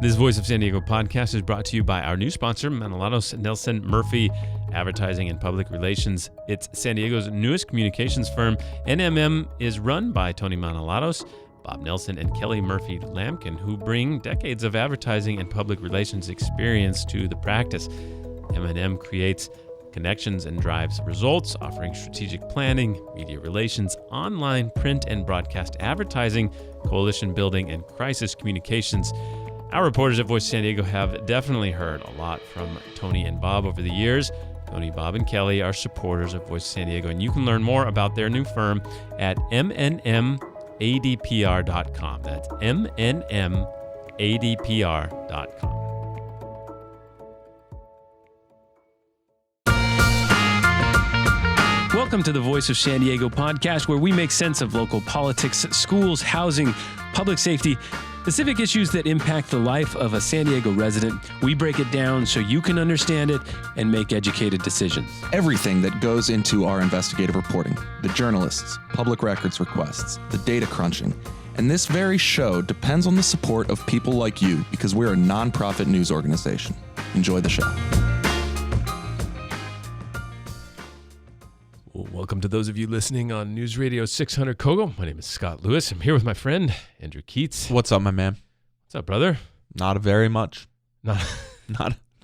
This Voice of San Diego podcast is brought to you by our new sponsor, Manolatos Nelson Murphy Advertising and Public Relations. It's San Diego's newest communications firm. NMM is run by Tony Manolatos, Bob Nelson, and Kelly Murphy Lampkin, who bring decades of advertising and public relations experience to the practice. M&M creates connections and drives results, offering strategic planning, media relations, online, print, and broadcast advertising, coalition building, and crisis communications. Our reporters at Voice of San Diego have definitely heard a lot from Tony and Bob over the years. Tony, Bob, and Kelly are supporters of Voice of San Diego, and you can learn more about their new firm at mnmadpr.com. That's mnmadpr.com. Welcome to the Voice of San Diego podcast, where we make sense of local politics, schools, housing, public safety, the civic issues that impact the life of a San Diego resident. We break it down so you can understand it and make educated decisions. Everything that goes into our investigative reporting, the journalists, public records requests, the data crunching, and this very show depends on the support of people like you because we're a nonprofit news organization. Enjoy the show. Welcome to those of you listening on News Radio 600 Kogo. My name is Scott Lewis. I'm here with my friend, Andrew Keats. What's up, my man? What's up, brother? Not a very much. Not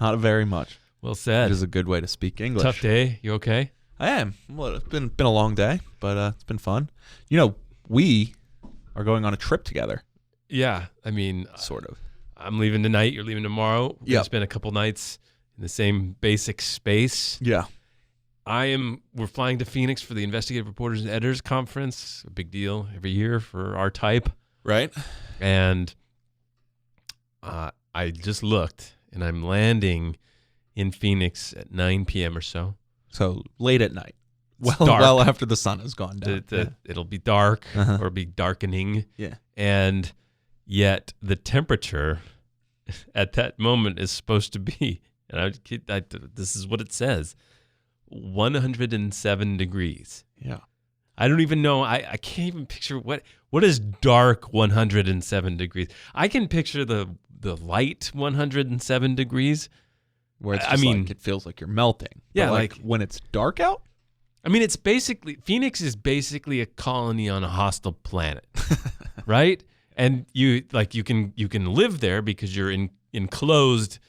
a very much. Well said. It is a good way to speak English. Tough day. You okay? I am. Well, it's been a long day, but it's been fun. You know, we are going on a trip together. Yeah. I mean, sort of. I'm leaving tonight. You're leaving tomorrow. We're going to spend a couple nights in the same basic space. Yeah. We're flying to Phoenix for the Investigative Reporters and Editors Conference, a big deal every year for our type. Right. And I just looked, and I'm landing in Phoenix at 9 p.m. or so. So late at night. Well after the sun has gone down. It'll be dark or it'll be darkening. Yeah. And yet the temperature at that moment is supposed to be, and this is what it says, 107 degrees. Yeah. I don't even know. I can't even picture what is dark 107 degrees. I can picture the light 107 degrees. Where it's just like it feels like you're melting. Yeah. But like when it's dark out? I mean, Phoenix is basically a colony on a hostile planet, right? And you can live there because you're enclosed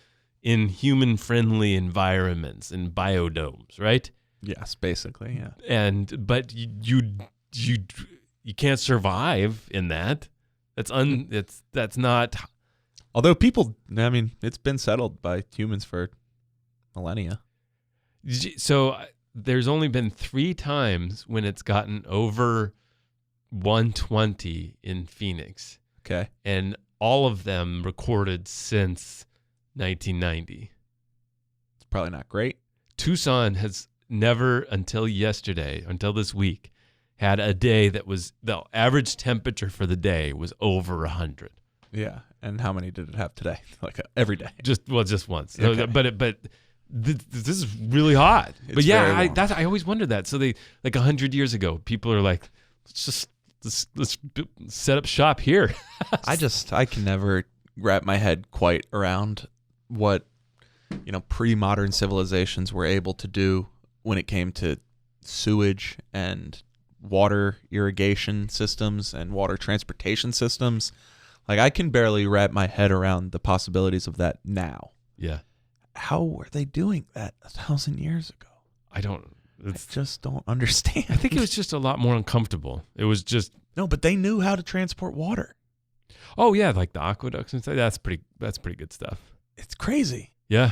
in human-friendly environments and biodomes, right? Yes, basically, yeah. But you can't survive in that. That's not. Although it's been settled by humans for millennia. So there's only been 3 times when it's gotten over 120 in Phoenix. Okay. And all of them recorded since 1990. It's probably not great. Tucson has never, until this week, had a day that was, the average temperature for the day was over 100. Yeah. And how many did it have today? Like every day? Just once. Okay. But this is really hot. It's I always wondered that. So they, like 100 years ago, people are like, let's set up shop here. I can never wrap my head quite around what, pre-modern civilizations were able to do when it came to sewage and water irrigation systems and water transportation systems. Like, I can barely wrap my head around the possibilities of that now. Yeah. How were they doing that 1,000 years ago? I just don't understand. I think it was just a lot more uncomfortable. It was just... No, but they knew how to transport water. Oh, yeah, like the aqueducts and stuff. That's pretty good stuff. It's crazy. Yeah.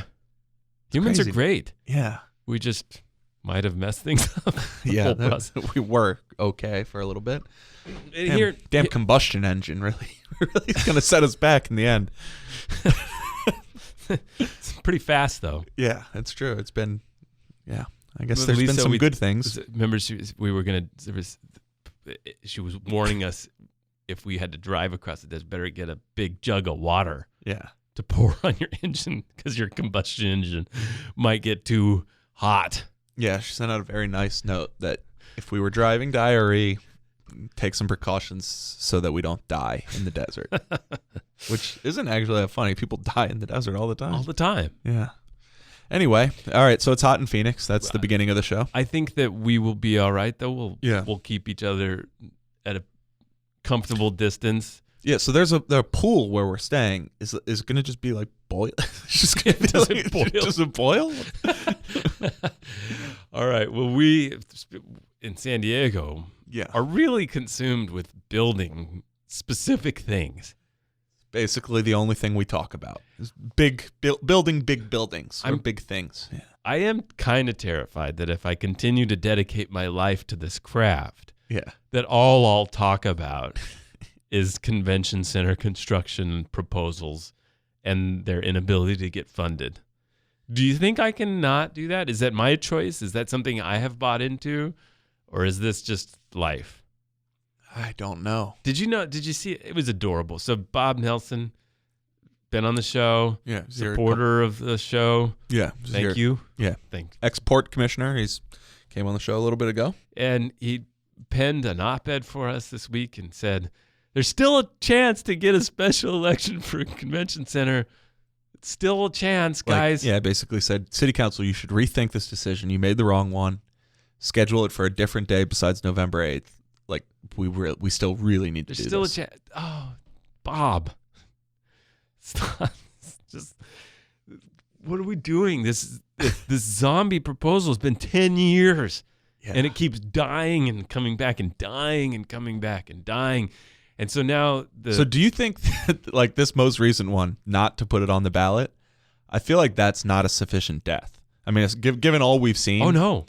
Humans are great. Yeah. We just might have messed things up. Yeah, we were okay for a little bit. Damn combustion engine really is going to set us back in the end. It's pretty fast, though. Yeah, that's true. It's been, I guess there's been some good things. Remember, she was warning us if we had to drive across the desert, better get a big jug of water. Yeah. To pour on your engine because your combustion engine might get too hot. Yeah, she sent out a very nice note that if we were driving to IRE, take some precautions so that we don't die in the desert, which isn't actually that funny. People die in the desert all the time. All the time. Yeah. Anyway, all right. So it's hot in Phoenix. That's the beginning of the show. I think that we will be all right, though. We'll keep each other at a comfortable distance. Yeah. So there's a pool where we're staying. Is it going to just be like boil? Just going to be like, boil? Does it boil? All right. Well, we in San Diego are really consumed with building specific things. Basically, the only thing we talk about is building big buildings or big things. Yeah. I am kind of terrified that if I continue to dedicate my life to this craft, that all I'll talk about is convention center construction proposals and their inability to get funded. Do you think I can not do that? Is that my choice? Is that something I have bought into? Or is this just life? I don't know. Did you see it? It was adorable. So Bob Nelson, been on the show, supporter of the show. Yeah. Thank you. Yeah. Thanks. Export commissioner. He's came on the show a little bit ago. And he penned an op-ed for us this week and said, there's still a chance to get a special election for a convention center. It's still a chance, guys. Basically said, City Council, you should rethink this decision. You made the wrong one. Schedule it for a different day besides November 8th. Like, we still really need to do this. There's still a chance. Oh, Bob. Stop. Just, what are we doing? This zombie proposal has been 10 years. Yeah. And it keeps dying and coming back and dying and coming back and dying. And so now So do you think that, like, this most recent one, not to put it on the ballot, I feel like that's not a sufficient death. I mean, given all we've seen. Oh, no.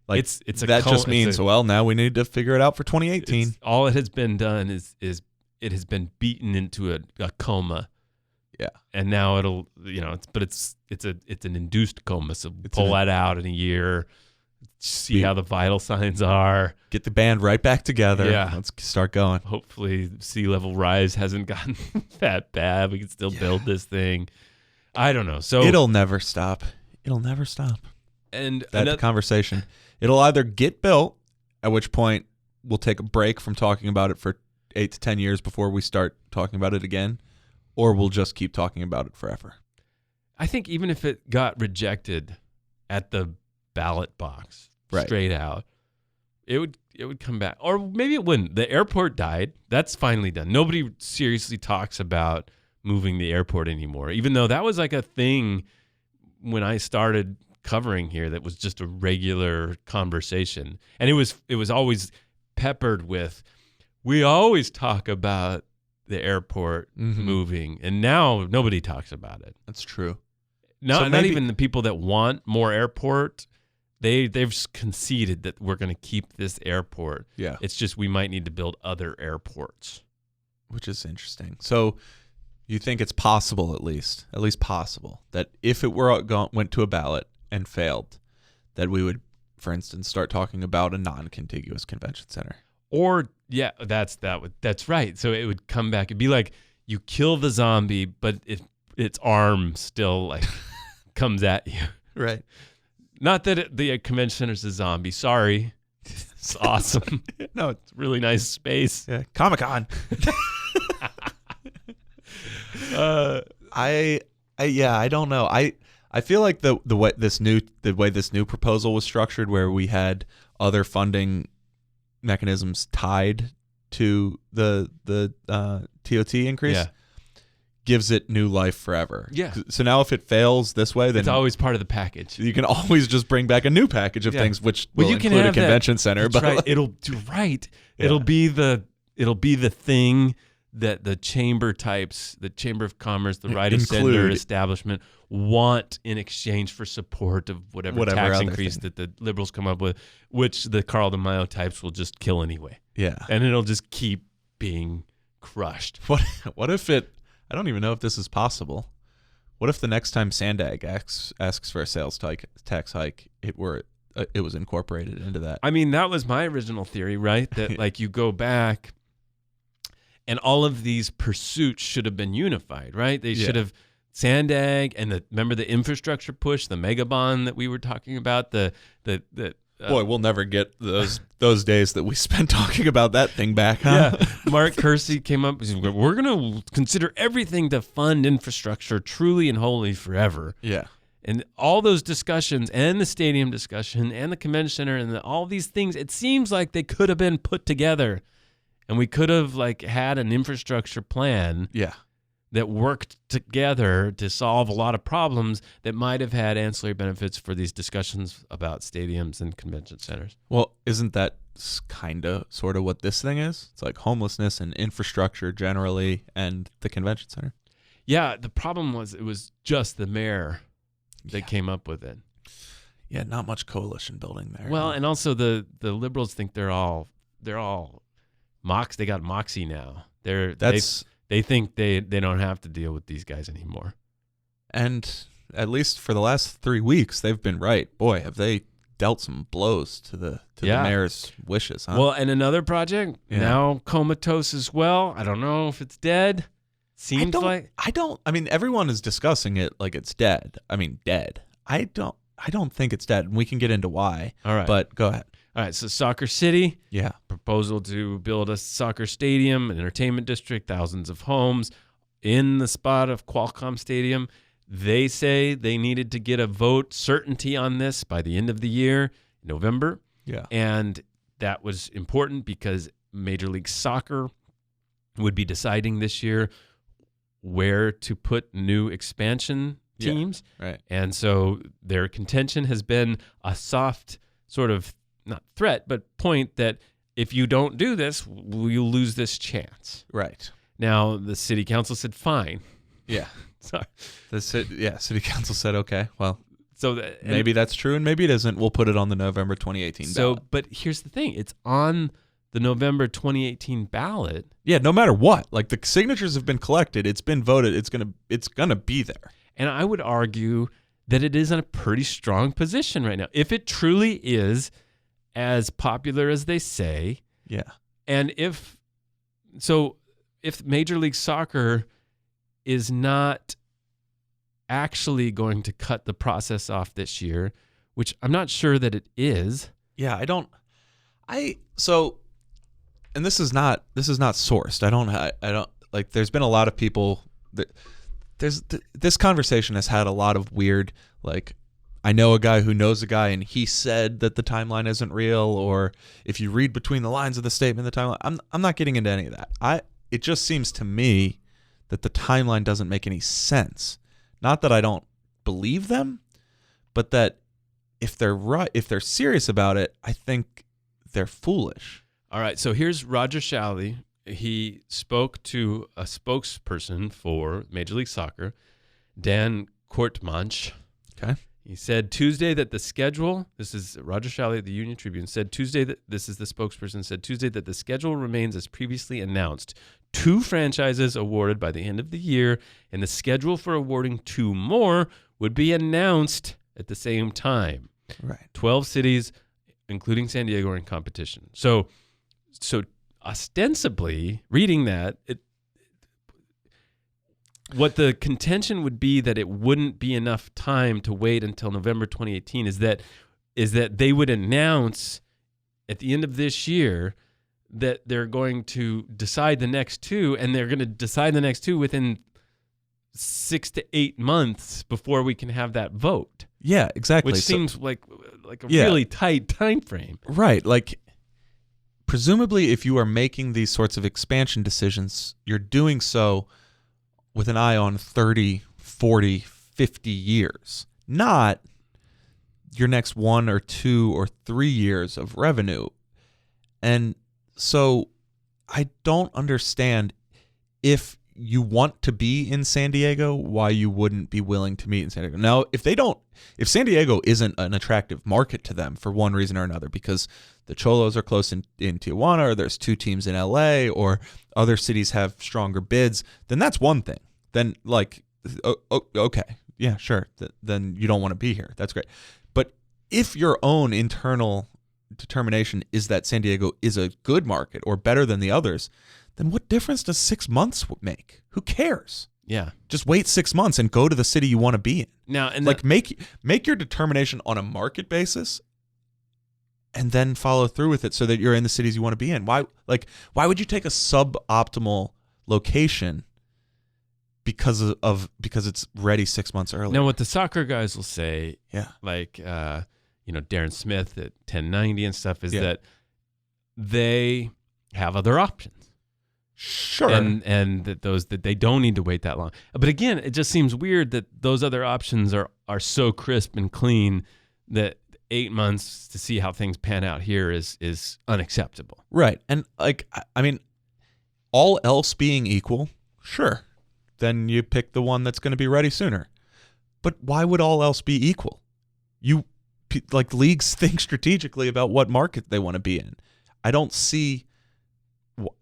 Like, that just means, now we need to figure it out for 2018. All it has been done is it has been beaten into a coma. Yeah. And now it'll, it's an induced coma. So pull that out in a year, see how the vital signs are. Get the band right back together. Yeah. Let's start going. Hopefully sea level rise hasn't gotten that bad. We can still build this thing. I don't know. So it'll never stop. It'll never stop. And that conversation. It'll either get built, at which point we'll take a break from talking about it for 8 to 10 years before we start talking about it again, or we'll just keep talking about it forever. I think even if it got rejected at the ballot box, straight out, it would come back. Or maybe it wouldn't. The airport died. That's finally done. Nobody seriously talks about moving the airport anymore, even though that was like a thing when I started covering here that was just a regular conversation. And it was always peppered with, we always talk about the airport moving, and now nobody talks about it. That's true. Not even the people that want more airport, they've conceded that we're going to keep this airport. Yeah. It's just we might need to build other airports. Which is interesting. So you think it's possible, at least possible, that if it went to a ballot and failed, that we would, for instance, start talking about a non-contiguous convention center. Or that's right. So it would come back. It'd be like you kill the zombie, but its arm still like comes at you. Right. Not that the convention center's a zombie. Sorry. It's awesome. No, it's really nice space. Yeah. Comic-Con. I don't know. I feel like the way this new proposal was structured, where we had other funding mechanisms tied to the TOT increase, gives it new life forever. Yeah. So now if it fails this way, then it's always part of the package. You can always just bring back a new package of things, which will include a convention center. That's right. It'll be the thing that the chamber types, the Chamber of Commerce, the right of sender establishment want in exchange for support of whatever tax increase that the liberals come up with, which the Carl DeMaio types will just kill anyway. Yeah. And it'll just keep being crushed. What if it, I don't even know if this is possible. What if the next time Sandag asks for a sales tax hike, it was incorporated into that? I mean, that was my original theory, right? That like you go back and all of these pursuits should have been unified, right? They should have Sandag and remember the infrastructure push, the mega bond that we were talking about, the Boy, we'll never get those days that we spent talking about that thing back, huh? Yeah, Mark Kersey came up. We're going to consider everything to fund infrastructure truly and wholly forever. Yeah. And all those discussions and the stadium discussion and the convention center and all these things, it seems like they could have been put together, and we could have had an infrastructure plan. Yeah. That worked together to solve a lot of problems that might have had ancillary benefits for these discussions about stadiums and convention centers. Well, isn't that kind of sort of what this thing is? It's like homelessness and infrastructure generally and the convention center. Yeah, the problem was it was just the mayor that came up with it. Yeah, not much coalition building there. Well, and also the liberals think they're all they got moxie now. They think they don't have to deal with these guys anymore. And at least for the last 3 weeks, they've been right. Boy, have they dealt some blows to the mayor's wishes, huh? Well, and another project, now comatose as well. I don't know if it's dead. I mean, everyone is discussing it like it's dead. I mean, dead. I don't think it's dead, and we can get into why. All right. But go ahead. All right, so SoccerCity. Yeah. Proposal to build a soccer stadium, an entertainment district, thousands of homes in the spot of Qualcomm Stadium. They say they needed to get a vote certainty on this by the end of the year, November. Yeah. And that was important because Major League Soccer would be deciding this year where to put new expansion teams. Yeah, right. And so their contention has been a soft sort of not threat, but point that if you don't do this, you'll lose this chance. Right. Now, the city council said, fine. Yeah. Sorry. City council said, okay, well, so maybe that's true and maybe it isn't. We'll put it on the November 2018 ballot. But here's the thing. It's on the November 2018 ballot. Yeah, no matter what. Like, the signatures have been collected. It's been voted. It's gonna be there. And I would argue that it is in a pretty strong position right now. If it truly is as popular as they say. Yeah. And if Major League Soccer is not actually going to cut the process off this year, which I'm not sure that it is. Yeah, and this is not sourced. I don't like, there's been a lot of people that this conversation has had a lot of weird, like, I know a guy who knows a guy and he said that the timeline isn't real, or if you read between the lines of the statement, the timeline. I'm not getting into any of that. It just seems to me that the timeline doesn't make any sense. Not that I don't believe them, but that if they're serious about it, I think they're foolish. All right, so here's Roger Shalley. He spoke to a spokesperson for Major League Soccer, Dan Kortmanch. Okay. He said Tuesday that the schedule, this is Roger Shalley at the Union Tribune, said Tuesday that, this is the spokesperson, said Tuesday that the schedule remains as previously announced. 2 franchises awarded by the end of the year, and the schedule for awarding 2 more would be announced at the same time. Right. 12 cities, including San Diego, are in competition. So ostensibly, reading that, what the contention would be that it wouldn't be enough time to wait until November 2018 is that they would announce at the end of this year that they're going to decide the next 2, and they're going to decide the next 2 within 6 to 8 months before we can have that vote. Yeah, exactly. Which seems like a really tight time frame. Right. Like, presumably if you are making these sorts of expansion decisions, you're doing so with an eye on 30, 40, 50 years, not your next 1 or 2 or 3 years of revenue. And so I don't understand, if you want to be in San Diego, why you wouldn't be willing to meet in San Diego. Now, if San Diego isn't an attractive market to them for one reason or another, because the Cholos are close in Tijuana, or there's 2 teams in LA, or other cities have stronger bids, then that's one thing. Then, like, okay, yeah, sure. Then you don't want to be here. That's great. But if your own internal determination is that San Diego is a good market or better than the others, then what difference does 6 months make? Who cares? Yeah. Just wait 6 months and go to the city you want to be in. Now, and like, make your determination on a market basis and then follow through with it so that you're in the cities you want to be in. Why would you take a suboptimal location because it's ready 6 months earlier? Now, what the soccer guys will say, Yeah. like Darren Smith at 1090 and stuff, is Yeah. that they have other options. Sure. And that they don't need to wait that long. But again, it just seems weird that those other options are so crisp and clean that 8 months to see how things pan out here is unacceptable. Right. And I mean, all else being equal, sure, then you pick the one that's going to be ready sooner. But why would all else be equal? Leagues think strategically about what market they want to be in. I don't see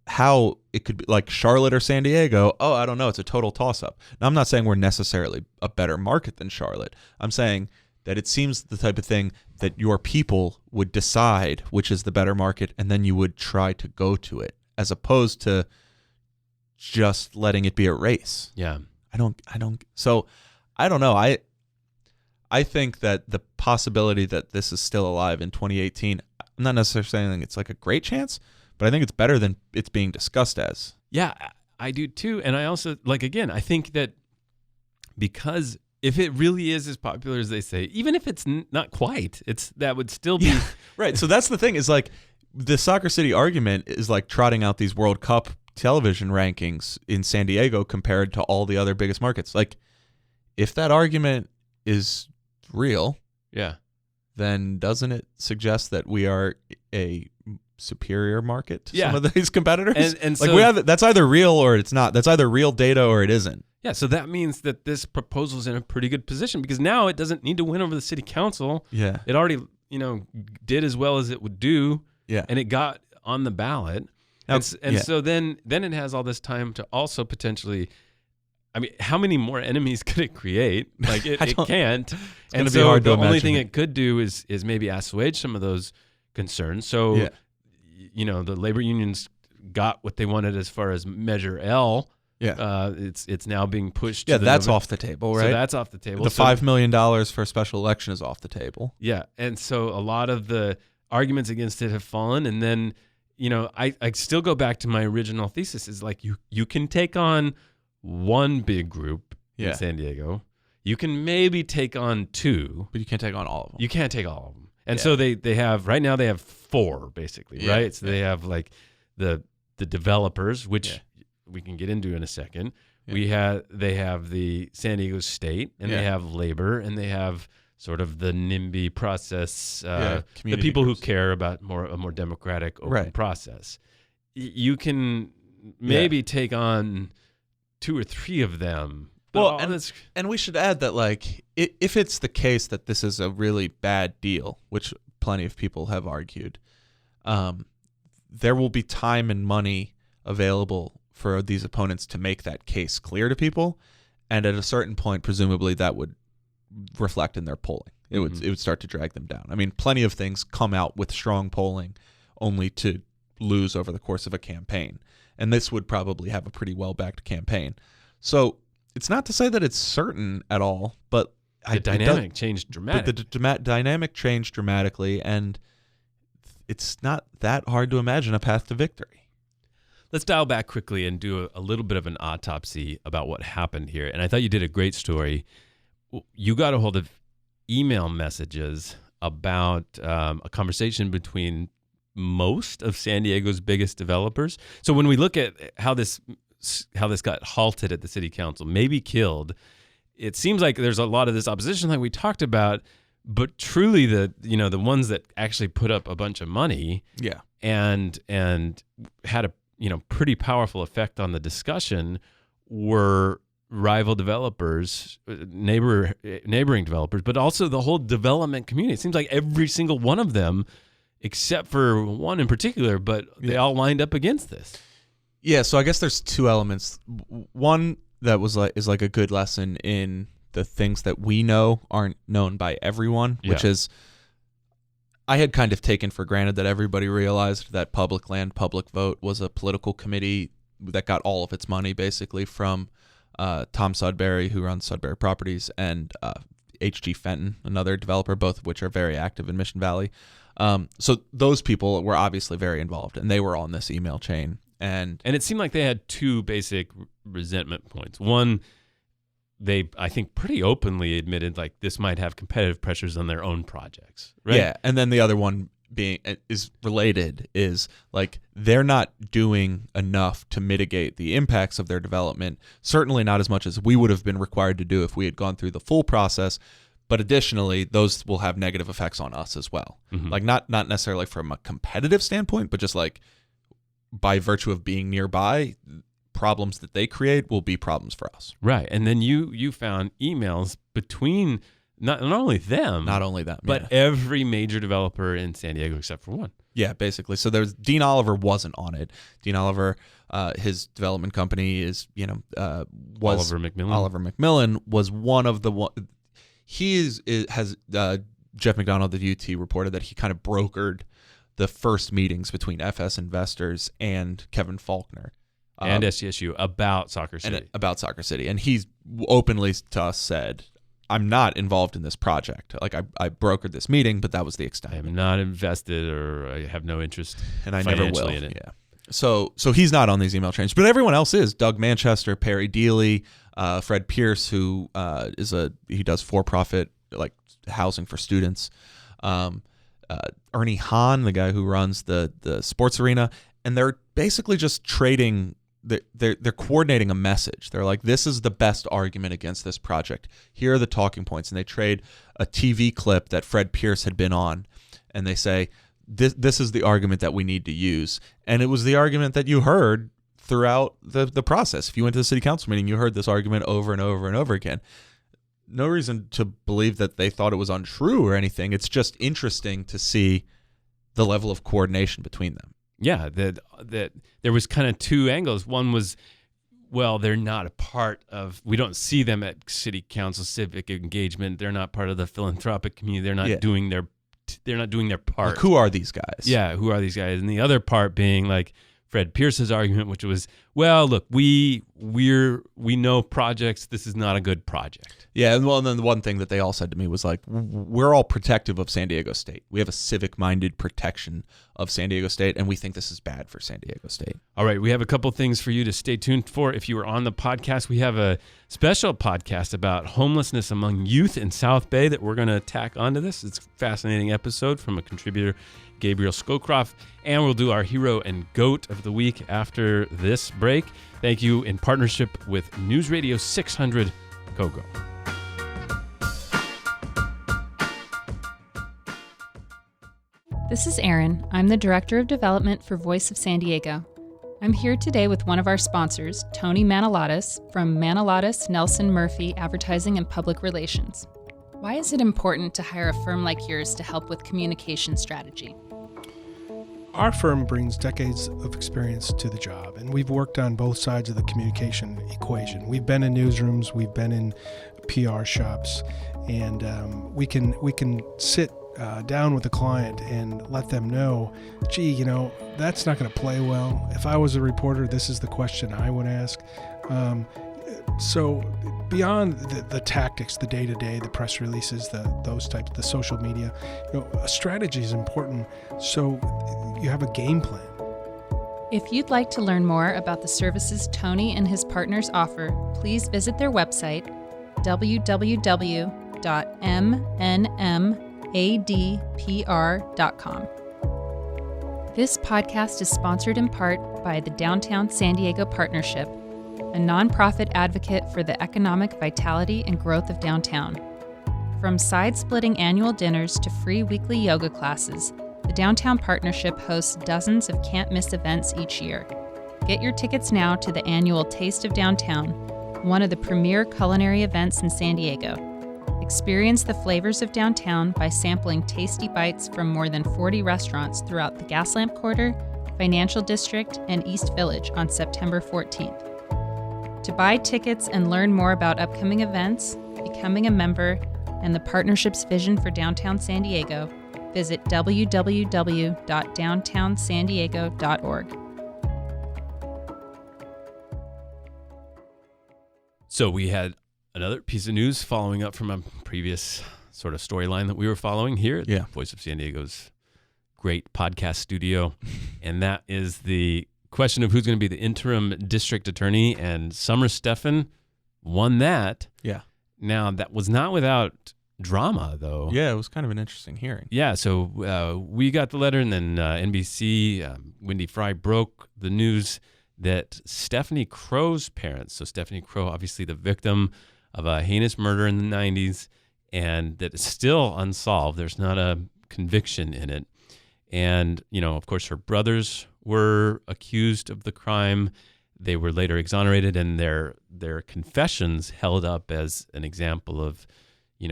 how it could be like Charlotte or San Diego. Oh, I don't know. It's a total toss-up. Now, I'm not saying we're necessarily a better market than Charlotte. I'm saying that it seems the type of thing that your people would decide which is the better market, and then you would try to go to it, as opposed to just letting it be a race. Yeah. So I don't know. I think that the possibility that this is still alive in 2018, I'm not necessarily saying it's like a great chance, but I think it's better than it's being discussed as. Yeah, I do too. And I also, again, I think that because if it really is as popular as they say, even if it's not quite, that would still be. Yeah, right. So that's the thing is like the SoccerCity argument is like trotting out these World Cup television rankings in San Diego compared to all the other biggest markets. Like, if that argument is real, yeah, then doesn't it suggest that we are a superior market to Yeah. some of these competitors? And like so, that's either real or it's not. That's either real data or it isn't. yeah, so that means that this proposal is in a pretty good position because now it doesn't need to win over the city council. Yeah. It already, did as well as it would do. Yeah. And it got on the ballot. Now, So then it has all this time to also potentially, I mean, how many more enemies could it create? Like it can't. It's and gonna so be hard to the only imagine thing it. it could do is maybe assuage some of those concerns. So, Yeah. The labor unions got what they wanted as far as Measure L. Yeah. It's now being pushed. Yeah, to the that's November- off the table, right? So that's off the table. The So- $5 million for a special election is off the table. Yeah, and so a lot of the arguments against it have fallen, and then I still go back to my original thesis is like you can take on one big group Yeah. in San Diego, you can maybe take on two, But you can't take on all of them. you can't take all of them, and Yeah. so they have right now they have four basically, Yeah. right? So they have like the developers, which Yeah. we can get into in a second. Yeah. They have the San Diego State, and Yeah. they have labor, and they have sort of the NIMBY process, the community people groups. who care about a more democratic, open Right. process. You can maybe take on two or three of them. But Well, all this, And we should add that, like, if it's the case that this is a really bad deal, which plenty of people have argued, there will be time and money available for these opponents to make that case clear to people, and at a certain point, presumably, that would reflect in their polling. It would start to drag them down. I mean, plenty of things come out with strong polling only to lose over the course of a campaign, and this would probably have a pretty well-backed campaign. So it's not to say that it's certain at all, but the dynamic changed dramatically. But the dynamic changed dramatically, and it's not that hard to imagine a path to victory. Let's dial back quickly and do a little bit of an autopsy about what happened here. And I thought you did a great story. You got a hold of email messages about a conversation between most of San Diego's biggest developers. So when we look at how this got halted at the city council, maybe killed, it seems like there's a lot of this opposition like we talked about, but truly the ones that actually put up a bunch of money and had a pretty powerful effect on the discussion were rival developers, neighboring developers, but also the whole development community. It seems like every single one of them, except for one in particular, but they all lined up against this. Yeah, so I guess there's two elements. One that is like a good lesson in the things that we know aren't known by everyone, which is I had kind of taken for granted that everybody realized that Public Land, Public Vote was a political committee that got all of its money basically from Tom Sudbury, who runs Sudbury Properties, and H.G. Fenton, another developer, both of which are very active in Mission Valley. So those people were obviously very involved, and they were on this email chain. And it seemed like they had two basic resentment points. One, they, I think, pretty openly admitted like this might have competitive pressures on their own projects, right? Yeah, and then the other one is related is like they're not doing enough to mitigate the impacts of their development, certainly not as much as we would have been required to do if we had gone through the full process. But additionally, those will have negative effects on us as well. Mm-hmm. Like not necessarily from a competitive standpoint, but just like by virtue of being nearby, problems that they create will be problems for us. Right. And then you found emails between not only them, but every major developer in San Diego except for one. Yeah, basically. So there's Dean Oliver wasn't on it. Dean Oliver, his development company is, was Oliver McMillan. Oliver McMillan was one of the one. Has Jeff McDonald of UT reported that he kind of brokered the first meetings between FS Investors and Kevin Faulkner. And SDSU about SoccerCity. And he's openly to us said, I'm not involved in this project. Like I brokered this meeting, but that was the extent. I am not invested, or I have no interest, and I never will. In it. Yeah. So he's not on these email chains, but everyone else is. Doug Manchester, Perry Deely, Fred Pierce, who he does for-profit like housing for students. Ernie Hahn, the guy who runs the sports arena, and they're basically just trading. They're coordinating a message. They're like, this is the best argument against this project. Here are the talking points. And they trade a TV clip that Fred Pierce had been on. And they say, this is the argument that we need to use. And it was the argument that you heard throughout the process. If you went to the city council meeting, you heard this argument over and over and over again. No reason to believe that they thought it was untrue or anything. It's just interesting to see the level of coordination between them. Yeah, that there was kind of two angles. One was, well, they're not a part of, we don't see them at city council civic engagement. They're not part of the philanthropic community. They're not doing their part. Like, who are these guys? Yeah, who are these guys? And the other part being like Fred Pierce's argument, which was, well, look, we know projects. This is not a good project. Yeah, and then the one thing that they all said to me was like, we're all protective of San Diego State. We have a civic-minded protection of San Diego State, and we think this is bad for San Diego State. All right, we have a couple things for you to stay tuned for. If you were on the podcast, we have a special podcast about homelessness among youth in South Bay that we're going to tack onto this. It's a fascinating episode from a contributor, Gabriel Scowcroft, and we'll do our hero and goat of the week after this break. Thank you in partnership with News Radio 600 Kogo. This is Erin. I'm the Director of Development for Voice of San Diego. I'm here today with one of our sponsors, Tony Manilatis from Manilatis Nelson Murphy Advertising and Public Relations. Why is it important to hire a firm like yours to help with communication strategy? Our firm brings decades of experience to the job, and we've worked on both sides of the communication equation. We've been in newsrooms, we've been in PR shops, and we can sit down with the client and let them know, gee, that's not going to play well. If I was a reporter, this is the question I would ask. So beyond the tactics, the day-to-day, the press releases, those types, the social media, a strategy is important so you have a game plan. If you'd like to learn more about the services Tony and his partners offer, please visit their website, www.m&nbsp.com. This podcast is sponsored in part by the Downtown San Diego Partnership, a nonprofit advocate for the economic vitality and growth of downtown. From side-splitting annual dinners to free weekly yoga classes, the Downtown Partnership hosts dozens of can't-miss events each year. Get your tickets now to the annual Taste of Downtown, one of the premier culinary events in San Diego. Experience the flavors of downtown by sampling tasty bites from more than 40 restaurants throughout the Gaslamp Quarter, Financial District, and East Village on September 14th. To buy tickets and learn more about upcoming events, becoming a member, and the partnership's vision for downtown San Diego, visit www.downtownsandiego.org. So we had another piece of news following up from a previous sort of storyline that we were following here at the Voice of San Diego's great podcast studio, and that is the question of who's going to be the interim district attorney, and Summer Stephan won that. Yeah. Now, that was not without drama, though. Yeah, it was kind of an interesting hearing. Yeah, so we got the letter, and then NBC, Wendy Fry broke the news that Stephanie Crow's parents, so Stephanie Crow, obviously the victim of a heinous murder in the 90s, and that is still unsolved. There's not a conviction in it. And, of course, her brothers were accused of the crime. They were later exonerated, and their confessions held up as an example of,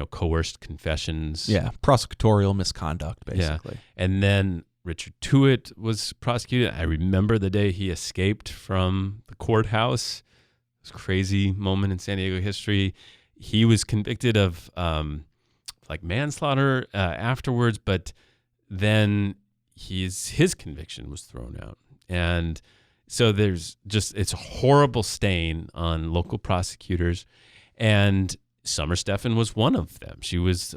coerced confessions. Yeah, prosecutorial misconduct, basically. Yeah. And then Richard Tewitt was prosecuted. I remember the day he escaped from the courthouse. It was a crazy moment in San Diego history. He was convicted of manslaughter afterwards, but then his conviction was thrown out. And so it's a horrible stain on local prosecutors. And Summer Stephan was one of them. She was,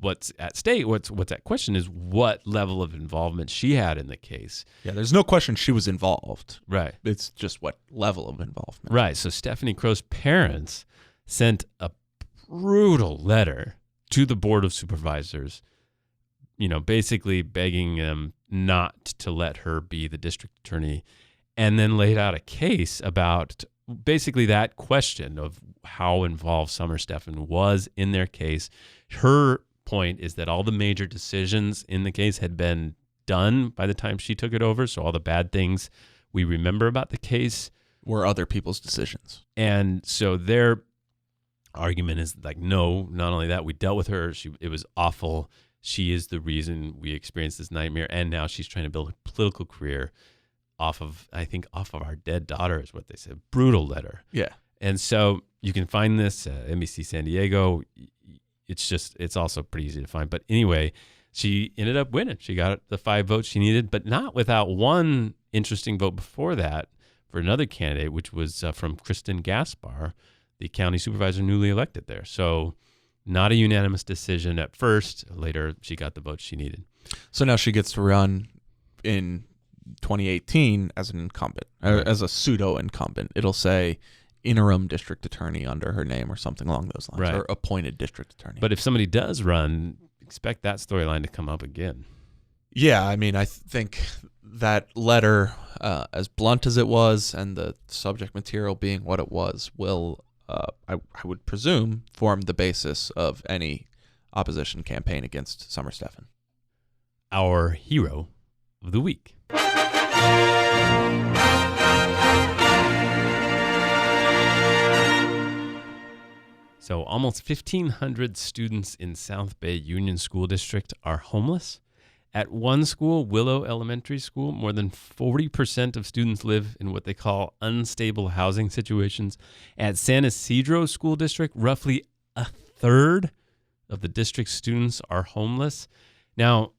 what's at stake, what's at question is what level of involvement she had in the case. Yeah, there's no question she was involved. Right. It's just what level of involvement. Right. So Stephanie Crow's parents sent a brutal letter to the Board of Supervisors, basically begging them not to let her be the district attorney, and then laid out a case about basically that question of how involved Summer Stephan was in their case. Her point is that all the major decisions in the case had been done by the time she took it over, so all the bad things we remember about the case were other people's decisions. And so their argument is no, not only that, we dealt with her. It was awful. She is the reason we experienced this nightmare. And now she's trying to build a political career off of our dead daughter is what they said. Brutal letter. Yeah. And so you can find this at NBC San Diego. It's also pretty easy to find. But anyway, she ended up winning. She got the 5 votes she needed, but not without one interesting vote before that for another candidate, which was from Kristen Gaspar, the county supervisor newly elected there. So not a unanimous decision at first. Later, she got the votes she needed. So now she gets to run in 2018 as an incumbent, or as a pseudo-incumbent. It'll say interim district attorney under her name or something along those lines, right, or appointed district attorney. But if somebody does run, expect that storyline to come up again. Yeah, I mean, I think that letter, as blunt as it was, and the subject material being what it was, will, I would presume, form the basis of any opposition campaign against Summer Stephan. Our hero of the week. So almost 1,500 students in South Bay Union School District are homeless. At one school, Willow Elementary School, more than 40% of students live in what they call unstable housing situations. At San Isidro School District, roughly a third of the district's students are homeless. Now,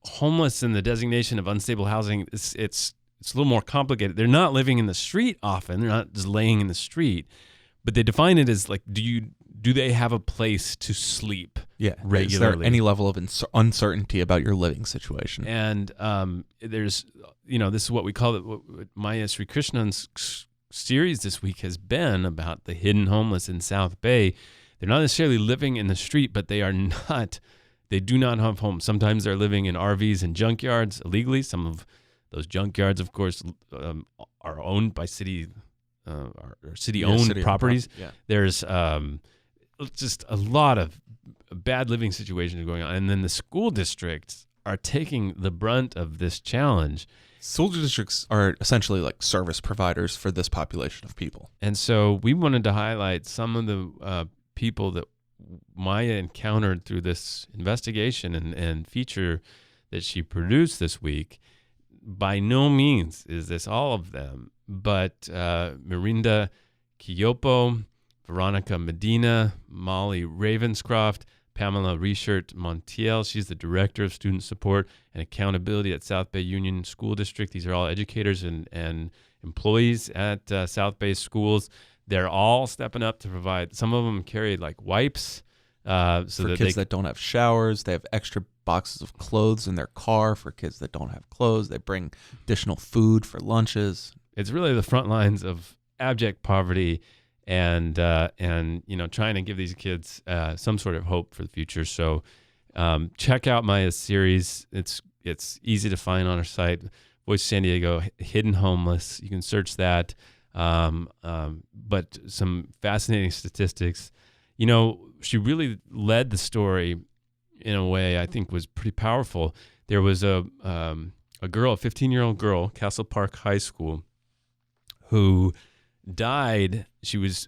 homeless in the designation of unstable housing, it's a little more complicated. They're not living in the street often. They're not just laying in the street, but they define it as do they have a place to sleep regularly? Is there any level of uncertainty about your living situation? And there's, this is what we call it, what Maya Sri Krishnan's series this week has been about the hidden homeless in South Bay. They're not necessarily living in the street, but they do not have homes. Sometimes they're living in RVs and junkyards illegally. Some of those junkyards, of course, are owned by city-owned properties. Yeah. There's just a lot of bad living situations going on. And then the school districts are taking the brunt of this challenge. School districts are essentially like service providers for this population of people. And so we wanted to highlight some of the people that Maya encountered through this investigation and feature that she produced this week. By no means is this all of them, but Mirinda Kiyopo, Veronica Medina, Molly Ravenscroft, Pamela Reichert Montiel. She's the Director of Student Support and Accountability at South Bay Union School District. These are all educators and employees at South Bay schools. They're all stepping up to provide. Some of them carry like wipes. For kids that don't have showers, they have extra boxes of clothes in their car for kids that don't have clothes. They bring additional food for lunches. It's really the front lines of abject poverty and trying to give these kids some sort of hope for the future. So check out Maya's series. It's easy to find on our site, Voice San Diego, Hidden Homeless. You can search that. But some fascinating statistics. She really led the story in a way I think was pretty powerful. There was a girl, a 15-year-old girl, Castle Park High School, who died. She was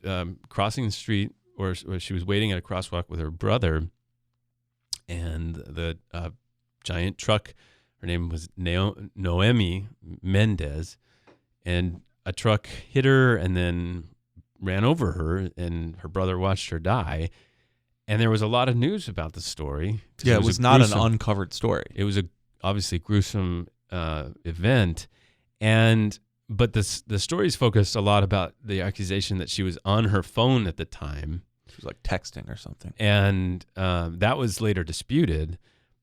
crossing the street, or she was waiting at a crosswalk with her brother, and the giant truck, her name was Noemi Mendez, and a truck hit her and then ran over her, and her brother watched her die. And there was a lot of news about the story. Yeah, it was not an uncovered story. It was obviously gruesome event, but the stories focused a lot about the accusation that she was on her phone at the time. She was like texting or something, and that was later disputed.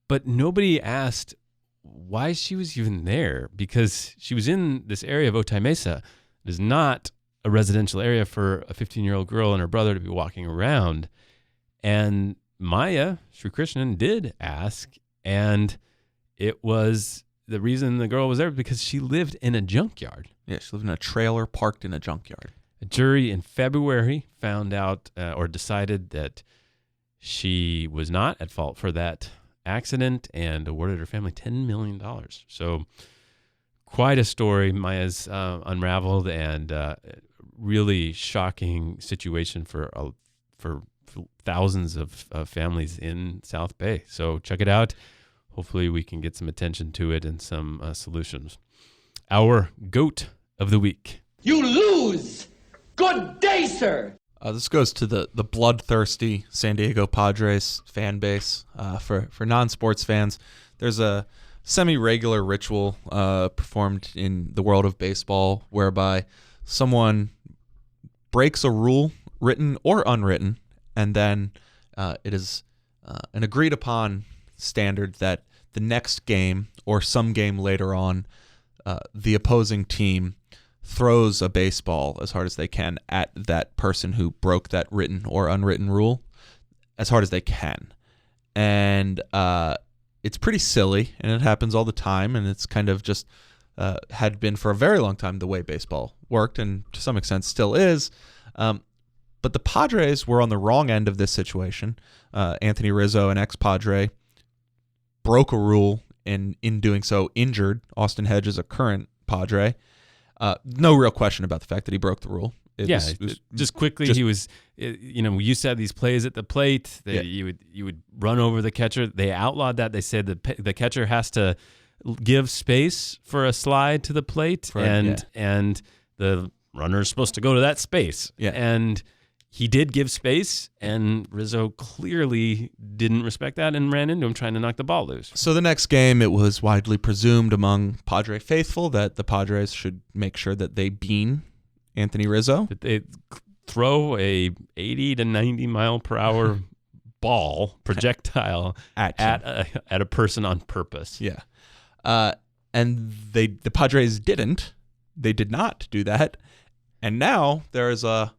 But nobody asked why she was even there, because she was in this area of Otay Mesa. It is not a residential area for a 15-year-old girl and her brother to be walking around. And Maya Sri Krishnan did ask, and it was the reason the girl was there because she lived in a junkyard. Yeah, she lived in a trailer parked in a junkyard. A jury in February found out or decided that she was not at fault for that accident and awarded her family $10 million. So quite a story. Maya's unraveled, and really shocking situation for thousands of families in South Bay. So check it out. Hopefully we can get some attention to it and some solutions. Our GOAT of the week. You lose! Good day, sir! This goes to the bloodthirsty San Diego Padres fan base. For non-sports fans, there's a semi-regular ritual performed in the world of baseball whereby someone breaks a rule, written or unwritten, and then it is an agreed-upon standard that the next game or some game later on, the opposing team throws a baseball as hard as they can at that person who broke that written or unwritten rule as hard as they can. And it's pretty silly, and it happens all the time, and it's kind of just had been for a very long time the way baseball worked, and to some extent still is. But the Padres were on the wrong end of this situation. Anthony Rizzo, an ex-Padre, broke a rule, and in doing so injured Austin Hedges, a current Padre. No real question about the fact that he broke the rule. Just quickly, he was, we used to have these plays at the plate. You would run over the catcher. They outlawed that. They said the catcher has to give space for a slide to the plate, and the runner is supposed to go to that space. Yeah. And he did give space, and Rizzo clearly didn't respect that and ran into him trying to knock the ball loose. So the next game, it was widely presumed among Padre faithful that the Padres should make sure that they bean Anthony Rizzo. That they throw a 80 to 90 mile per hour projectile at a person on purpose. Yeah. And the Padres didn't. They did not do that. And now there is a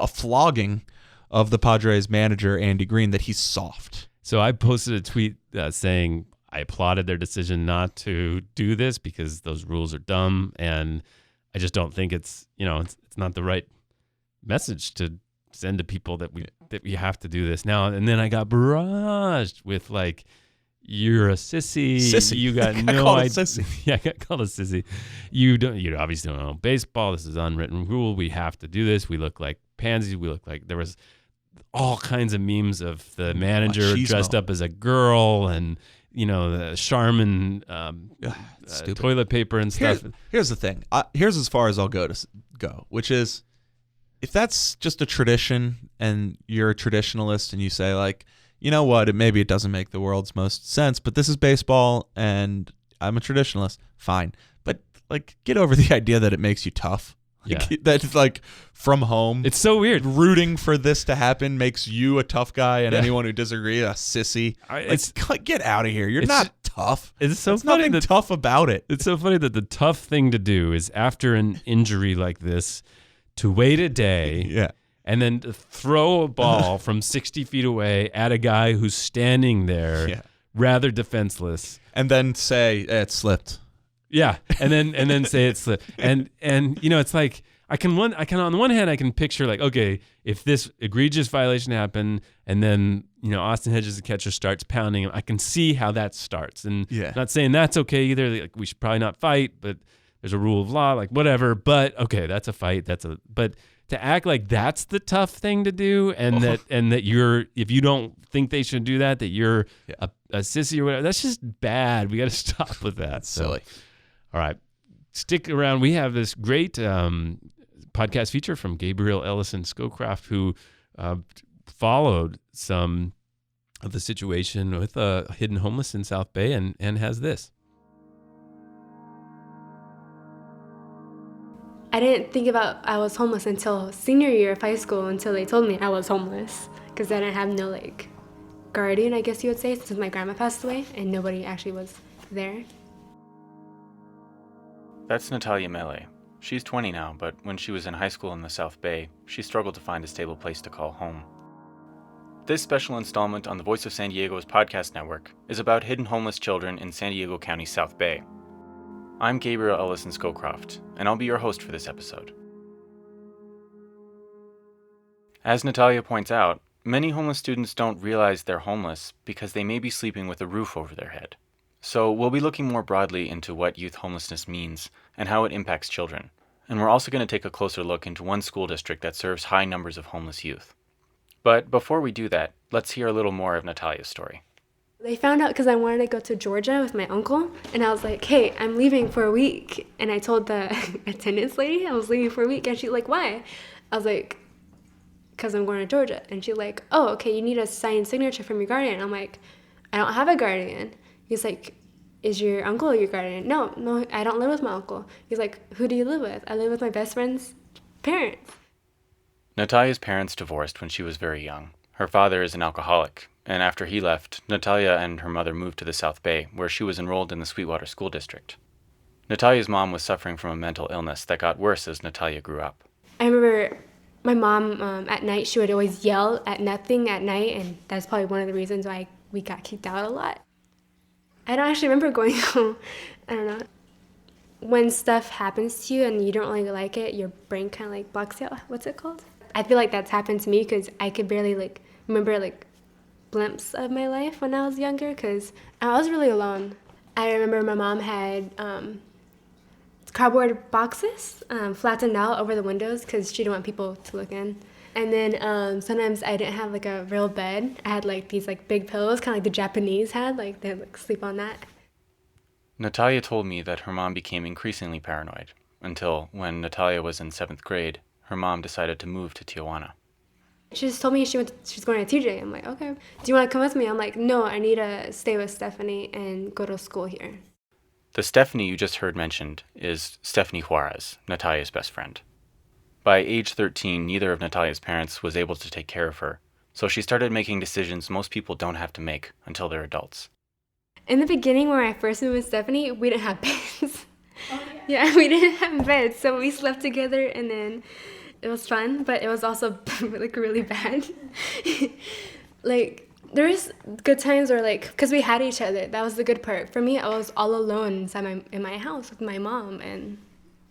flogging of the Padres manager, Andy Green, that he's soft. So I posted a tweet saying I applauded their decision not to do this because those rules are dumb, and I just don't think it's not the right message to send to people that we have to do this now. And then I got barraged with like, you're a sissy. You got no idea. Yeah, I got called a sissy. You obviously don't know baseball. This is an unwritten rule. We have to do this. We look like pansies. We look like, there was all kinds of memes of the manager dressed up as a girl, and the Charmin toilet paper and stuff. Here's the thing. Here's as far as I'll go, which is, if that's just a tradition and you're a traditionalist and you say like, you know what, maybe it doesn't make the world's most sense, but this is baseball and I'm a traditionalist, fine. But like, get over the idea that it makes you tough. Yeah. That's like from home. It's so weird. Rooting for this to happen makes you a tough guy, and anyone who disagrees a sissy. Get out of here. You're not tough. It's so There's funny nothing tough about it. It's so funny that the tough thing to do is after an injury like this to wait a day and then to throw a ball from 60 feet away at a guy who's standing there rather defenseless. And then say, it slipped. Yeah, and then say it slipped. And it's like I can on the one hand I can picture like, okay, if this egregious violation happened and then Austin Hedges, the catcher, starts pounding him, I can see how that starts. And not saying that's okay either. Like, we should probably not fight, but there's a rule of law, like whatever. But okay, that's a fight. But to act like that's the tough thing to do, and that you're, if you don't think they should do that you're a sissy or whatever, that's just bad. We got to stop with that. Silly. All right, stick around. We have this great podcast feature from Gabriel Ellison Scowcroft, who followed some of the situation with hidden homeless in South Bay and has this. I didn't think about I was homeless until senior year of high school, until they told me I was homeless, because I didn't have no guardian, I guess you would say, since my grandma passed away and nobody actually was there. That's Natalia Mele. She's 20 now, but when she was in high school in the South Bay, she struggled to find a stable place to call home. This special installment on the Voice of San Diego's podcast network is about hidden homeless children in San Diego County, South Bay. I'm Gabriel Ellison Scowcroft, and I'll be your host for this episode. As Natalia points out, many homeless students don't realize they're homeless because they may be sleeping with a roof over their head. So we'll be looking more broadly into what youth homelessness means and how it impacts children. And we're also going to take a closer look into one school district that serves high numbers of homeless youth. But before we do that, let's hear a little more of Natalia's story. They found out because I wanted to go to Georgia with my uncle, and I was like, hey, I'm leaving for a week. And I told the attendance lady I was leaving for a week, and she's like, why? I was like, because I'm going to Georgia. And she's like, oh, okay, you need a signed signature from your guardian. I'm like, I don't have a guardian. He's like, is your uncle your guardian? No, I don't live with my uncle. He's like, who do you live with? I live with my best friend's parents. Natalia's parents divorced when she was very young. Her father is an alcoholic, and after he left, Natalia and her mother moved to the South Bay, where she was enrolled in the Sweetwater School District. Natalia's mom was suffering from a mental illness that got worse as Natalia grew up. I remember my mom, at night, she would always yell at nothing at night, and that's probably one of the reasons why we got kicked out a lot. I don't actually remember going home. I don't know. When stuff happens to you and you don't really like it, your brain kind of blocks out. What's it called? I feel like that's happened to me because I could barely remember glimpse of my life when I was younger, because I was really alone. I remember my mom had cardboard boxes flattened out over the windows because she didn't want people to look in. And then sometimes I didn't have a real bed. I had these big pillows, kind of like the Japanese had, they'd sleep on that. Natalia told me that her mom became increasingly paranoid until when Natalia was in 7th grade, her mom decided to move to Tijuana. She just told me she's going to TJ. I'm like, okay. Do you want to come with me? I'm like, no, I need to stay with Stephanie and go to school here. The Stephanie you just heard mentioned is Stephanie Juarez, Natalia's best friend. By age 13, neither of Natalia's parents was able to take care of her, so she started making decisions most people don't have to make until they're adults. In the beginning, when I first moved with Stephanie, we didn't have beds. Oh, yeah, we didn't have beds, so we slept together, and then it was fun, but it was also really bad. There was good times where because we had each other. That was the good part. For me, I was all alone in my house with my mom, and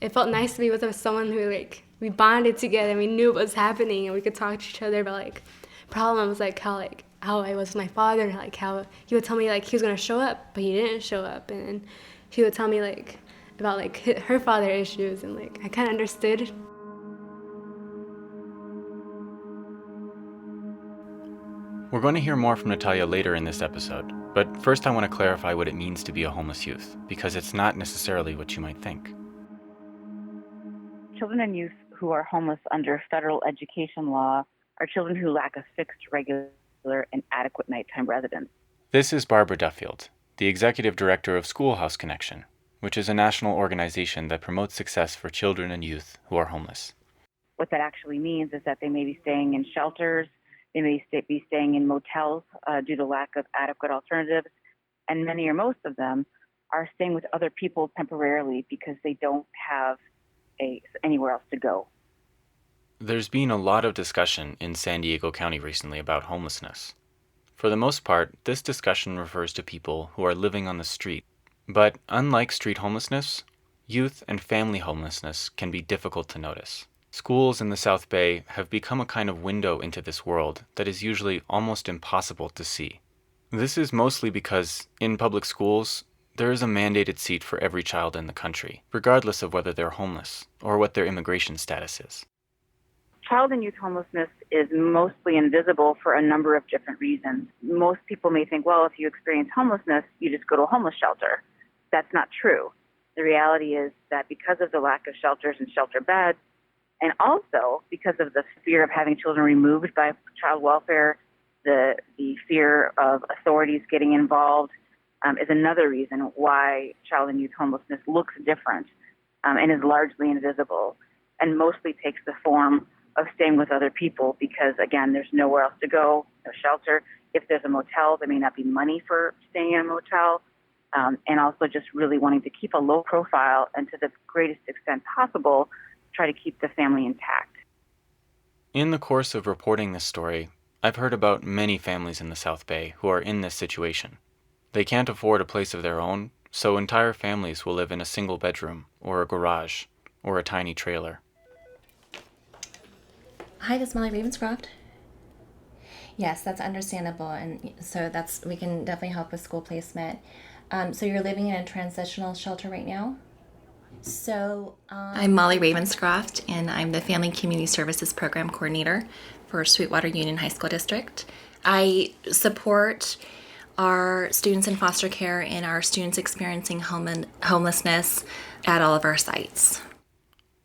it felt nice to be with someone who we bonded together and we knew what was happening, and we could talk to each other about problems, how I was with my father, and how he would tell me he was gonna show up, but he didn't show up, and then he would tell me about her father issues, and I kind of understood. We're going to hear more from Natalia later in this episode, but first I want to clarify what it means to be a homeless youth, because it's not necessarily what you might think. Children and youth who are homeless under federal education law are children who lack a fixed, regular, and adequate nighttime residence. This is Barbara Duffield, the executive director of Schoolhouse Connection, which is a national organization that promotes success for children and youth who are homeless. What that actually means is that they may be staying in shelters, they may be staying in motels due to lack of adequate alternatives, and many or most of them are staying with other people temporarily because they don't have anywhere else to go. There's been a lot of discussion in San Diego County recently about homelessness. For the most part, this discussion refers to people who are living on the street. But unlike street homelessness, youth and family homelessness can be difficult to notice. Schools in the South Bay have become a kind of window into this world that is usually almost impossible to see. This is mostly because, in public schools, there is a mandated seat for every child in the country, regardless of whether they're homeless or what their immigration status is. Child and youth homelessness is mostly invisible for a number of different reasons. Most people may think, well, if you experience homelessness, you just go to a homeless shelter. That's not true. The reality is that because of the lack of shelters and shelter beds, and also because of the fear of having children removed by child welfare, the fear of authorities getting involved is another reason why child and youth homelessness looks different and is largely invisible and mostly takes the form of staying with other people because, again, there's nowhere else to go, no shelter. If there's a motel, there may not be money for staying in a motel, and also just really wanting to keep a low profile and to the greatest extent possible, try to keep the family intact. In the course of reporting this story, I've heard about many families in the South Bay who are in this situation. They can't afford a place of their own, so entire families will live in a single bedroom, or a garage, or a tiny trailer. Hi, this is Molly Ravenscroft. Yes, that's understandable, and so we can definitely help with school placement. So you're living in a transitional shelter right now? I'm Molly Ravenscroft, and I'm the Family Community Services Program Coordinator for Sweetwater Union High School District. I support our students in foster care and our students experiencing homelessness at all of our sites.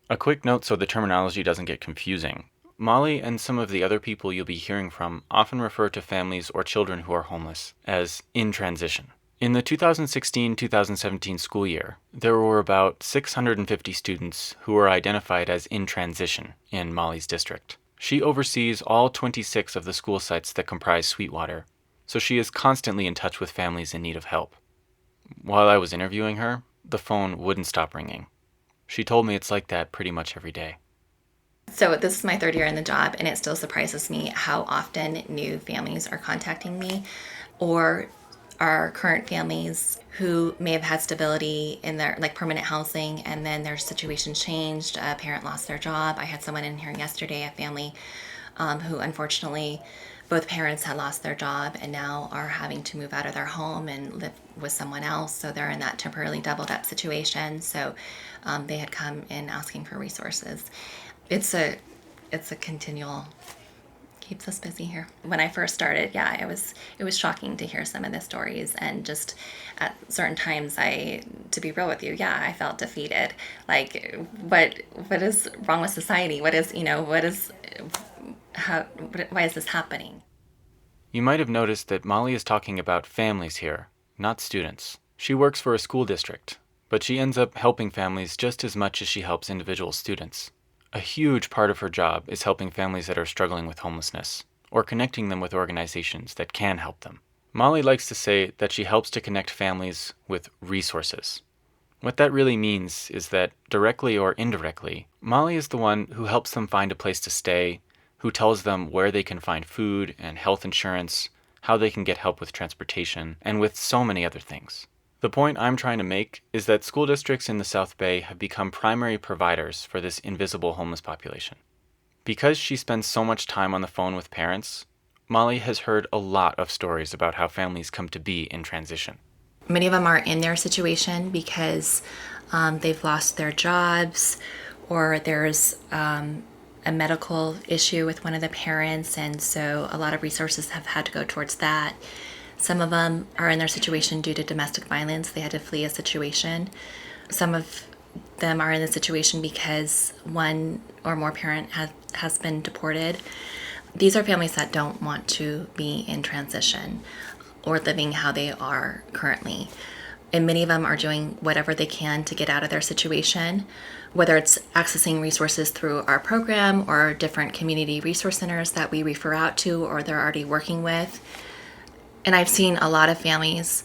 A quick note so the terminology doesn't get confusing. Molly and some of the other people you'll be hearing from often refer to families or children who are homeless as in transition. In the 2016-2017 school year, there were about 650 students who were identified as in transition in Molly's district. She oversees all 26 of the school sites that comprise Sweetwater, so she is constantly in touch with families in need of help. While I was interviewing her, the phone wouldn't stop ringing. She told me it's like that pretty much every day. So this is my third year in the job, and it still surprises me how often new families are contacting me, or our current families who may have had stability in their permanent housing, and then their situation changed. A parent lost their job. I had someone in here yesterday, a family who unfortunately both parents had lost their job and now are having to move out of their home and live with someone else. So they're in that temporarily doubled up situation. So they had come in asking for resources. It's a continual, keeps us busy here. When I first started, it was shocking to hear some of the stories, and just at certain times, to be real with you, I felt defeated. Like, what is wrong with society? Why is this happening? You might have noticed that Molly is talking about families here, not students. She works for a school district, but she ends up helping families just as much as she helps individual students. A huge part of her job is helping families that are struggling with homelessness, or connecting them with organizations that can help them. Molly likes to say that she helps to connect families with resources. What that really means is that, directly or indirectly, Molly is the one who helps them find a place to stay, who tells them where they can find food and health insurance, how they can get help with transportation, and with so many other things. The point I'm trying to make is that school districts in the South Bay have become primary providers for this invisible homeless population. Because she spends so much time on the phone with parents, Molly has heard a lot of stories about how families come to be in transition. Many of them are in their situation because they've lost their jobs, or there's a medical issue with one of the parents, and so a lot of resources have had to go towards that. Some of them are in their situation due to domestic violence. They had to flee a situation. Some of them are in the situation because one or more parent has been deported. These are families that don't want to be in transition or living how they are currently. And many of them are doing whatever they can to get out of their situation, whether it's accessing resources through our program or different community resource centers that we refer out to or they're already working with. And I've seen a lot of families,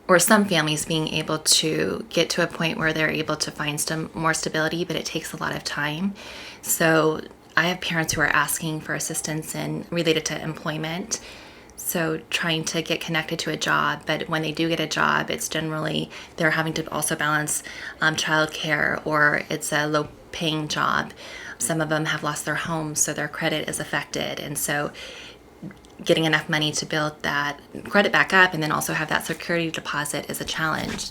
or some families, being able to get to a point where they're able to find some more stability, but it takes a lot of time. So I have parents who are asking for assistance related to employment. So trying to get connected to a job, but when they do get a job, it's generally they're having to also balance childcare, or it's a low-paying job. Some of them have lost their homes, so their credit is affected. And so getting enough money to build that credit back up and then also have that security deposit is a challenge.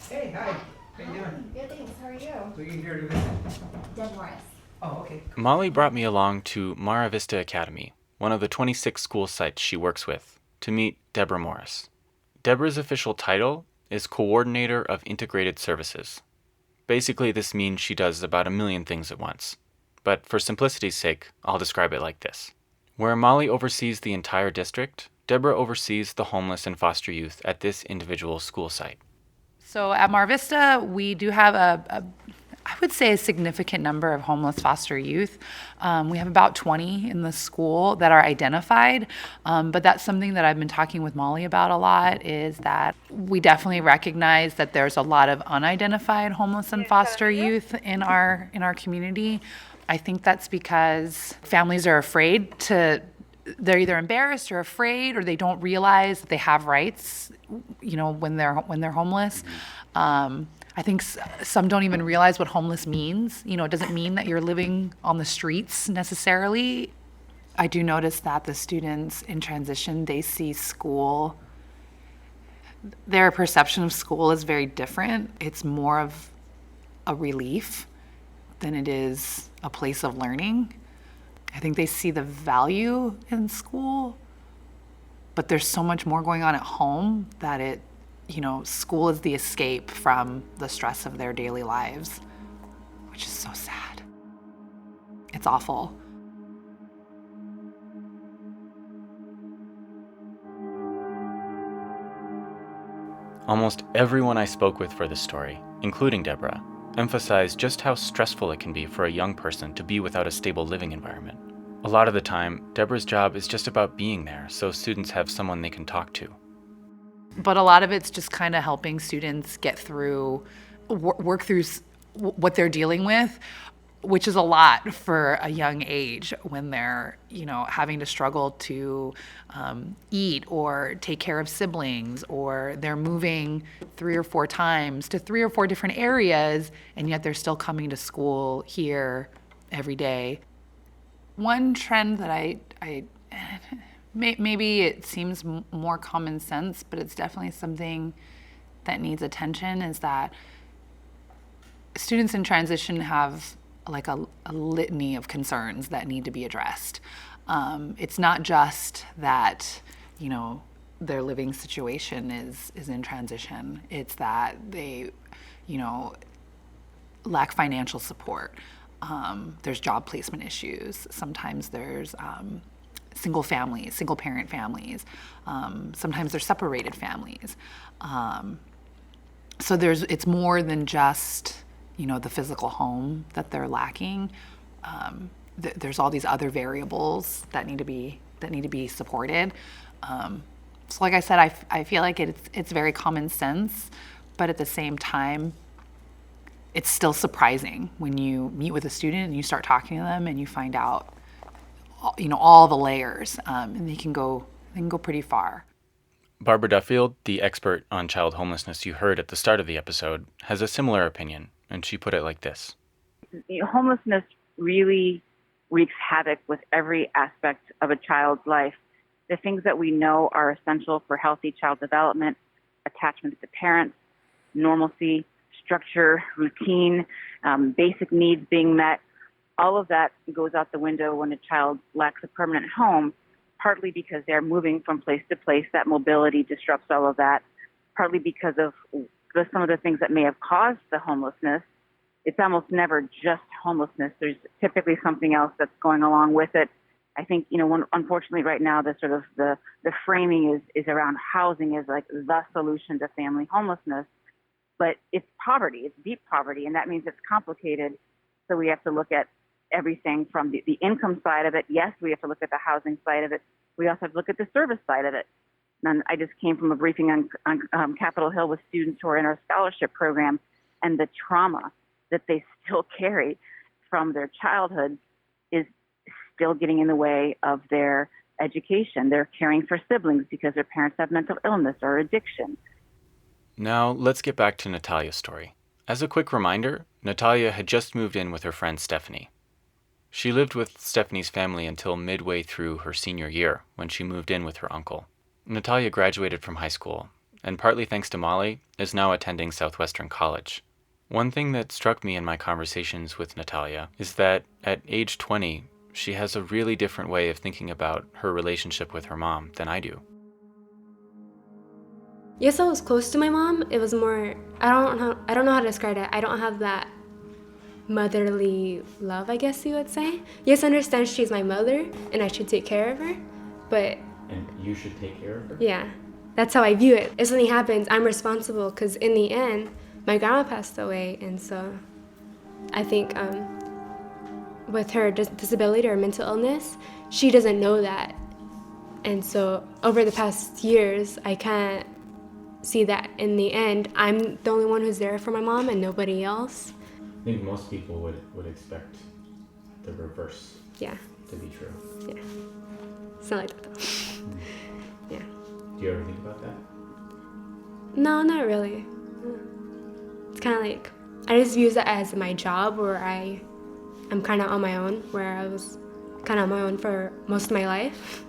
Hey, hi. How you doing? Good, thanks. How are you? Who are you here to visit? Deb Morris. Oh, okay. Molly brought me along to Mara Vista Academy, one of the 26 school sites she works with, to meet Deborah Morris. Deborah's official title is Coordinator of Integrated Services. Basically, this means she does about a million things at once. But for simplicity's sake, I'll describe it like this. Where Molly oversees the entire district, Deborah oversees the homeless and foster youth at this individual school site. So at Mar Vista, we do have I would say a significant number of homeless foster youth. We have about 20 in the school that are identified, but that's something that I've been talking with Molly about a lot, is that we definitely recognize that there's a lot of unidentified homeless and foster youth in our community. I think that's because families are afraid they're either embarrassed or afraid, or they don't realize that they have rights, when they're homeless. I think some don't even realize what homeless means. It doesn't mean that you're living on the streets necessarily. I do notice that the students in transition, they see school, their perception of school is very different. It's more of a relief than it is a place of learning. I think they see the value in school, but there's so much more going on at home that school is the escape from the stress of their daily lives, which is so sad. It's awful. Almost everyone I spoke with for this story, including Deborah, emphasized just how stressful it can be for a young person to be without a stable living environment. A lot of the time, Deborah's job is just about being there so students have someone they can talk to. But a lot of it's just kind of helping students get through, work through what they're dealing with, which is a lot for a young age when they're, having to struggle to eat or take care of siblings, or they're moving 3 or 4 times to 3 or 4 different areas, and yet they're still coming to school here every day. One trend that I maybe it seems more common sense, but it's definitely something that needs attention, is that students in transition have like a litany of concerns that need to be addressed. It's not just that, their living situation is in transition. It's that they, lack financial support. There's job placement issues. Sometimes there's single parent families. Sometimes they're separated families. So it's more than just, the physical home that they're lacking. There's all these other variables that need to be supported. So like I said, I feel like it's very common sense, but at the same time, it's still surprising when you meet with a student and you start talking to them and you find out, all the layers, and they can go pretty far. Barbara Duffield, the expert on child homelessness you heard at the start of the episode, has a similar opinion, and she put it like this. Homelessness really wreaks havoc with every aspect of a child's life. The things that we know are essential for healthy child development, attachment to parents, normalcy, structure, routine, basic needs being met, all of that goes out the window when a child lacks a permanent home, partly because they're moving from place to place. That mobility disrupts all of that, partly because of some of the things that may have caused the homelessness. It's almost never just homelessness. There's typically something else that's going along with it. I think, unfortunately right now, the sort of the framing is around housing as like the solution to family homelessness, but it's poverty, it's deep poverty, and that means it's complicated. So we have to look at everything from the income side of it. Yes, we have to look at the housing side of it. We also have to look at the service side of it. And I just came from a briefing on Capitol Hill with students who are in our scholarship program, and the trauma that they still carry from their childhood is still getting in the way of their education. They're caring for siblings because their parents have mental illness or addiction. Now, let's get back to Natalia's story. As a quick reminder, Natalia had just moved in with her friend Stephanie. She lived with Stephanie's family until midway through her senior year, when she moved in with her uncle. Natalia graduated from high school, and partly thanks to Molly, is now attending Southwestern College. One thing that struck me in my conversations with Natalia is that at age 20, she has a really different way of thinking about her relationship with her mom than I do. Yes, I was close to my mom. It was more, I don't know how to describe it. I don't have that motherly love, I guess you would say. Yes, I understand she's my mother and I should take care of her, but... And you should take care of her? Yeah, that's how I view it. If something happens, I'm responsible, because in the end, my grandma passed away, and so I think with her disability or mental illness, she doesn't know that. And so over the past years, I can't see that in the end, I'm the only one who's there for my mom and nobody else. I think most people would expect the reverse to be true. Yeah. It's not like that though. Yeah. Do you ever think about that? No, not really. It's kind of like, I just use it as my job where I'm kind of on my own, where I was kind of on my own for most of my life.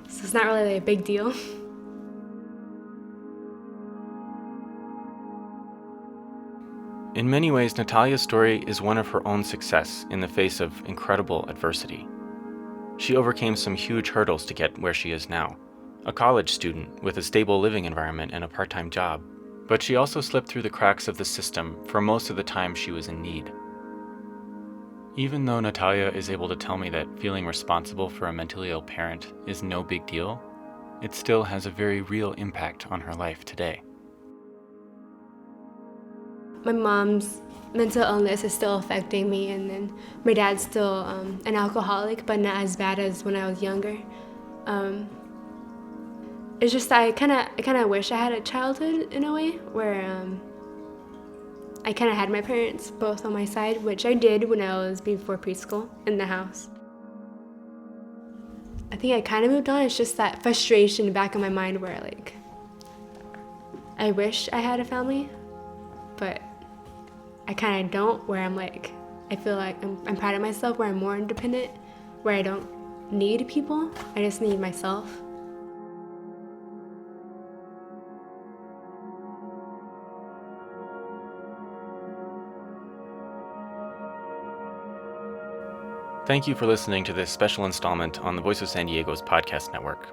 So it's not really a big deal. In many ways, Natalia's story is one of her own success in the face of incredible adversity. She overcame some huge hurdles to get where she is now, a college student with a stable living environment and a part-time job. But she also slipped through the cracks of the system for most of the time she was in need. Even though Natalia is able to tell me that feeling responsible for a mentally ill parent is no big deal, it still has a very real impact on her life today. My mom's mental illness is still affecting me, and then my dad's still an alcoholic, but not as bad as when I was younger. It's just I kind of wish I had a childhood in a way where I kind of had my parents both on my side, which I did when I was before preschool in the house. I think I kind of moved on. It's just that frustration in the back of my mind where like I wish I had a family, but I kind of don't, where I'm like, I feel like I'm proud of myself, where I'm more independent, where I don't need people, I just need myself. Thank you for listening to this special installment on the Voice of San Diego's podcast network.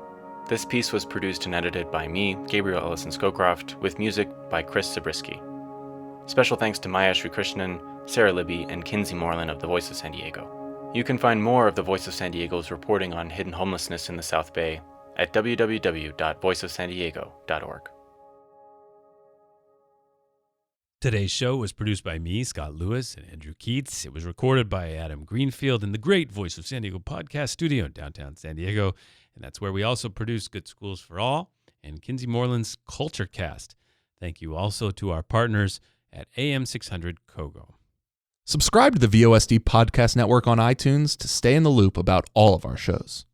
This piece was produced and edited by me, Gabriel Ellison Scowcroft, with music by Chris Zabriskie. Special thanks to Maya Srikrishnan, Sarah Libby, and Kinsey Moreland of the Voice of San Diego. You can find more of the Voice of San Diego's reporting on hidden homelessness in the South Bay at www.voiceofsandiego.org. Today's show was produced by me, Scott Lewis, and Andrew Keats. It was recorded by Adam Greenfield in the great Voice of San Diego podcast studio in downtown San Diego. And that's where we also produce Good Schools for All and Kinsey Moreland's Culture Cast. Thank you also to our partners at AM 600 Kogo. Subscribe to the VOSD Podcast Network on iTunes to stay in the loop about all of our shows.